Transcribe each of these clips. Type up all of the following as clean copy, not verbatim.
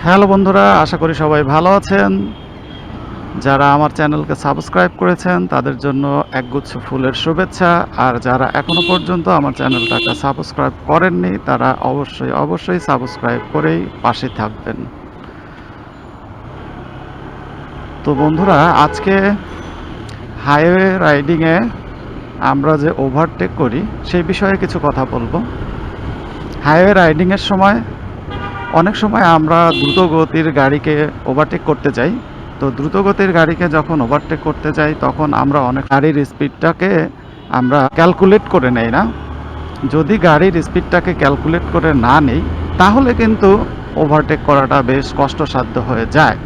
Hello বন্ধুরা, আশা করি সবাই ভালো আছেন। যারা আমার চ্যানেলকে সাবস্ক্রাইব করেছেন তাদের জন্য একগুচ্ছ ফুলের শুভেচ্ছা। আর যারা এখনো পর্যন্ত আমার চ্যানেলটাকে সাবস্ক্রাইব করেননি তারা অবশ্যই সাবস্ক্রাইব করেই পাশে থাকবেন। তো বন্ধুরা, আজকে হাইওয়ে রাইডিংয়ে আমরা যে ওভারটেক করি সেই বিষয়ে কিছু কথা বলবো। হাইওয়ে রাইডিংয়ের সময় অনেক সময় আমরা দ্রুতগতির গাড়িকে ওভারটেক করতে যাই। তো দ্রুতগতির গাড়িকে যখন ওভারটেক করতে যাই তখন আমরা অনেক গাড়ির স্পিডটাকে আমরা ক্যালকুলেট করে নেই না। যদি গাড়ির স্পিডটাকে ক্যালকুলেট করে না নেই তাহলে কিন্তু ওভারটেক করাটা বেশ কষ্টসাধ্য হয়ে যায়।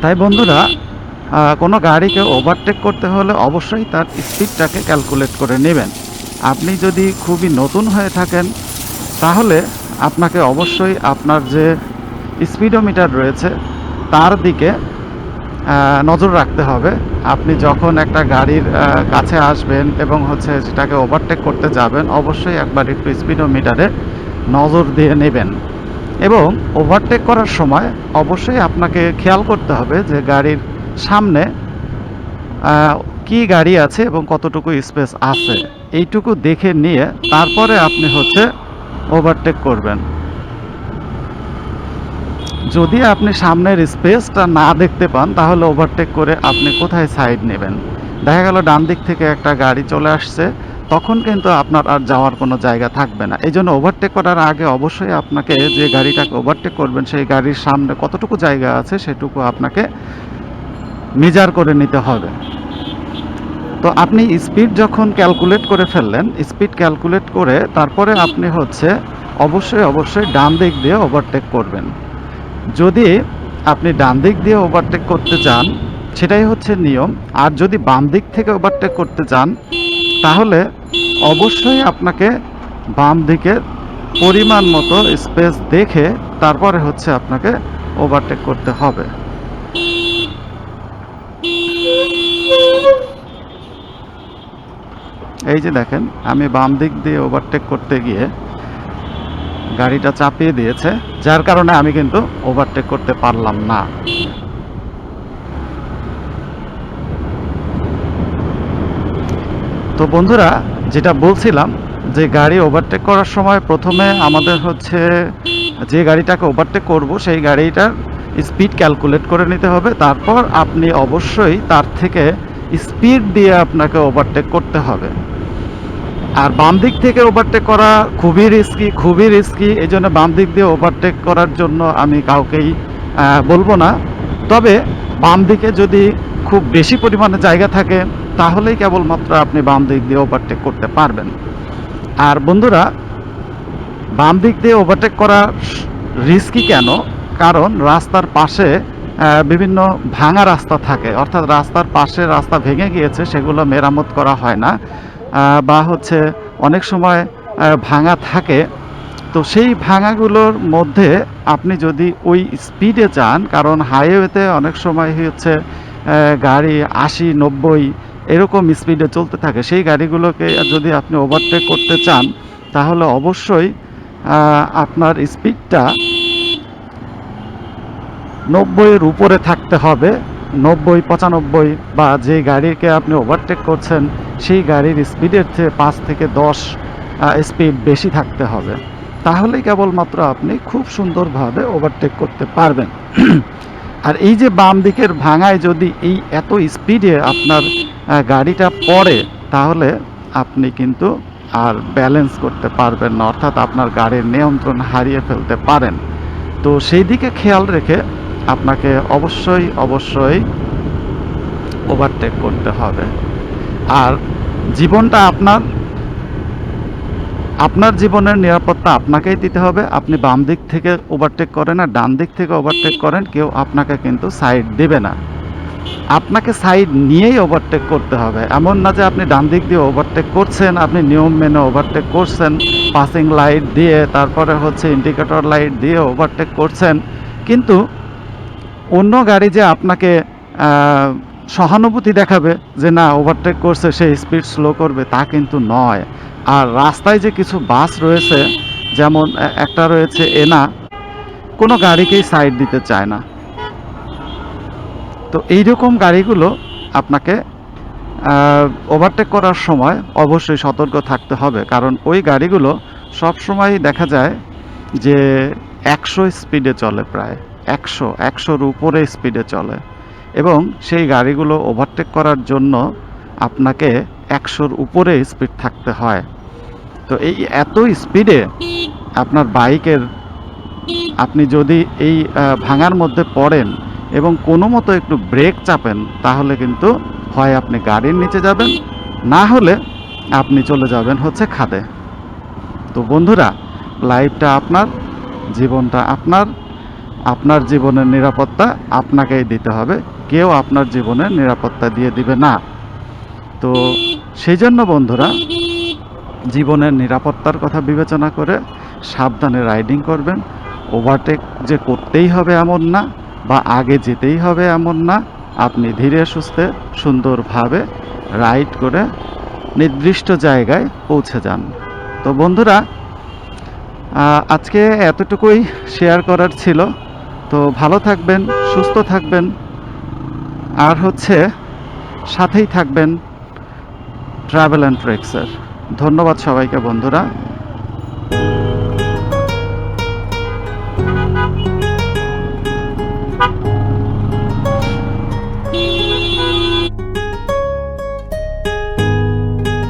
তাই বন্ধুরা, কোনো গাড়িকে ওভারটেক করতে হলে অবশ্যই তার স্পিডটাকে ক্যালকুলেট করে নেবেন। আপনি যদি খুবই নতুন হয়ে থাকেন তাহলে আপনাকে অবশ্যই আপনার যে স্পিডোমিটার রয়েছে তার দিকে নজর রাখতে হবে। আপনি যখন একটা গাড়ির কাছে আসবেন এবং যেটাকে ওভারটেক করতে যাবেন অবশ্যই একবার একটু স্পিডোমিটারে নজর দিয়ে নেবেন। এবং ওভারটেক করার সময় অবশ্যই আপনাকে খেয়াল করতে হবে যে গাড়ির সামনে কি গাড়ি আছে এবং কতটুকু স্পেস আছে এইটুকু দেখে নিয়ে তারপরে আপনি ওভারটেক করবেন। যদি আপনি সামনের স্পেসটা না দেখতে পান তাহলে ওভারটেক করে আপনি কোথায় সাইড নেবেন? দেখা গেল ডান দিক থেকে একটা গাড়ি চলে আসছে, তখন কিন্তু আপনার আর যাওয়ার কোনো জায়গা থাকবে না। এই জন্য ওভারটেক করার আগে অবশ্যই আপনাকে যে গাড়িটাকে ওভারটেক করবেন সেই গাড়ির সামনে কতটুকু জায়গা আছে সেটুকু আপনাকে মেজার করে নিতে হবে। তো আপনি স্পিড যখন ক্যালকুলেট করে ফেললেন, স্পিড ক্যালকুলেট করে তারপরে আপনি অবশ্যই ডান দিক দিয়ে ওভারটেক করবেন। যদি আপনি ডান দিক দিয়ে ওভারটেক করতে চান সেটাই হচ্ছে নিয়ম। আর যদি বাম দিক থেকে ওভারটেক করতে চান তাহলে অবশ্যই আপনাকে বাম দিকের পরিমাণ মতো স্পেস দেখে তারপরে আপনাকে ওভারটেক করতে হবে। এই যে দেখেন, আমি বাম দিক দিয়ে ওভারটেক করতে গিয়ে গাড়িটা চাপিয়ে দিয়েছে, যার কারণে আমি কিন্তু ওভারটেক করতে পারলাম না। তো বন্ধুরা, যেটা বলছিলাম যে গাড়ি ওভারটেক করার সময় প্রথমে আমাদের যে গাড়িটাকে ওভারটেক করব সেই গাড়িটার স্পিড ক্যালকুলেট করে নিতে হবে। তারপর আপনি অবশ্যই তার থেকে স্পিড দিয়ে আপনাকে ওভারটেক করতে হবে। আর বাম দিক থেকে ওভারটেক করা খুবই রিস্কি। এই জন্য বাম দিক দিয়ে ওভারটেক করার জন্য আমি কাউকেই বলবো না। তবে বাম দিকে যদি খুব বেশি পরিমাণে জায়গা থাকে তাহলেই কেবলমাত্র আপনি বাম দিক দিয়ে ওভারটেক করতে পারবেন। আর বন্ধুরা, বাম দিক দিয়ে ওভারটেক করা রিস্কি কেন? কারণ রাস্তার পাশে বিভিন্ন ভাঙা রাস্তা থাকে, অর্থাৎ রাস্তার পাশে রাস্তা ভেঙে গিয়েছে, সেগুলো মেরামত করা হয় না, বা অনেক সময় ভাঙা থাকে। তো সেই ভাঙাগুলোর মধ্যে আপনি যদি ওই স্পিডে যান, কারণ হাইওয়েতে অনেক সময় গাড়ি 80-90 এরকম স্পিডে চলতে থাকে, সেই গাড়িগুলোকে যদি আপনি ওভারটেক করতে চান তাহলে অবশ্যই আপনার স্পিডটা 90-এর উপরে থাকতে হবে। 90-95, বা যে গাড়িকে আপনি ওভারটেক করছেন সেই গাড়ির স্পিডের চেয়ে 5 থেকে 10 স্পিড বেশি থাকতে হবে। তাহলেই কেবলমাত্র আপনি খুব সুন্দরভাবে ওভারটেক করতে পারবেন। আর এই যে বাম দিকের ভাঙায় যদি এই এত স্পিডে আপনার গাড়িটা পড়ে তাহলে আপনি কিন্তু আর ব্যালেন্স করতে পারবেন না, অর্থাৎ আপনার গাড়ির নিয়ন্ত্রণ হারিয়ে ফেলতে পারেন। তো সেই দিকে খেয়াল রেখে আপনাকে অবশ্যই ওভারটেক করতে হবে। আর জীবনটা আপনার জীবনের নিরাপত্তা আপনাকেই দিতে হবে। আপনি বাম দিক থেকে ওভারটেক করেন আর ডান দিক থেকে ওভারটেক করেন, কেউ আপনাকে কিন্তু সাইড দেবে না। আপনাকে সাইড নিয়েই ওভারটেক করতে হবে। এমন না যে আপনি ডান দিক দিয়ে ওভারটেক করছেন, আপনি নিয়ম মেনে ওভারটেক করছেন, পাসিং লাইট দিয়ে, তারপরে ইন্ডিকেটর লাইট দিয়ে ওভারটেক করছেন, কিন্তু অন্য গাড়ি যে আপনাকে সহানুভূতি দেখাবে যে না ওভারটেক করছে সে স্পিড স্লো করবে, তা কিন্তু নয়। আর রাস্তায় যে কিছু বাস রয়েছে, যেমন একটা রয়েছে এনা, কোনো গাড়িকেই সাইড দিতে চায় না। তো এইরকম গাড়িগুলো আপনাকে ওভারটেক করার সময় অবশ্যই সতর্ক থাকতে হবে, কারণ ওই গাড়িগুলো সবসময় দেখা যায় যে 100 স্পিডে চলে, প্রায় 100-100-র উপরে স্পিডে চলে, এবং সেই গাড়িগুলো ওভারটেক করার জন্য আপনাকে 100-র উপরে স্পিড থাকতে হয়। তো এই এত স্পিডে আপনার বাইকের, আপনি যদি এই ভাঙার মধ্যে পড়েন এবং কোনো মতো একটু ব্রেক চাপেন, তাহলে কিন্তু হয় আপনি গাড়ির নিচে যাবেন, না হলে আপনি চলে যাবেন হচ্ছে খাদে। তো বন্ধুরা, লাইফটা আপনার, জীবনটা আপনার, আপনার জীবনের নিরাপত্তা আপনাকেই দিতে হবে, কেউ আপনার জীবনের নিরাপত্তা দিয়ে দিবে না। তো সেই জন্য বন্ধুরা, জীবনের নিরাপত্তার কথা বিবেচনা করে সাবধানে রাইডিং করবেন। ওভারটেক যে করতেই হবে এমন না, বা আগে যেতেই হবে এমন না। আপনি ধীরে সুস্থে সুন্দরভাবে রাইড করে নির্দিষ্ট জায়গায় পৌঁছে যান। তো বন্ধুরা, আজকে এতটুকুই শেয়ার করার ছিল। তো ভালো থাকবেন, সুস্থ থাকবেন, আর হচ্ছে সাথেই থাকবেন ট্রাভেল অ্যান্ড ট্রেক্সের। ধন্যবাদ সবাইকে বন্ধুরা।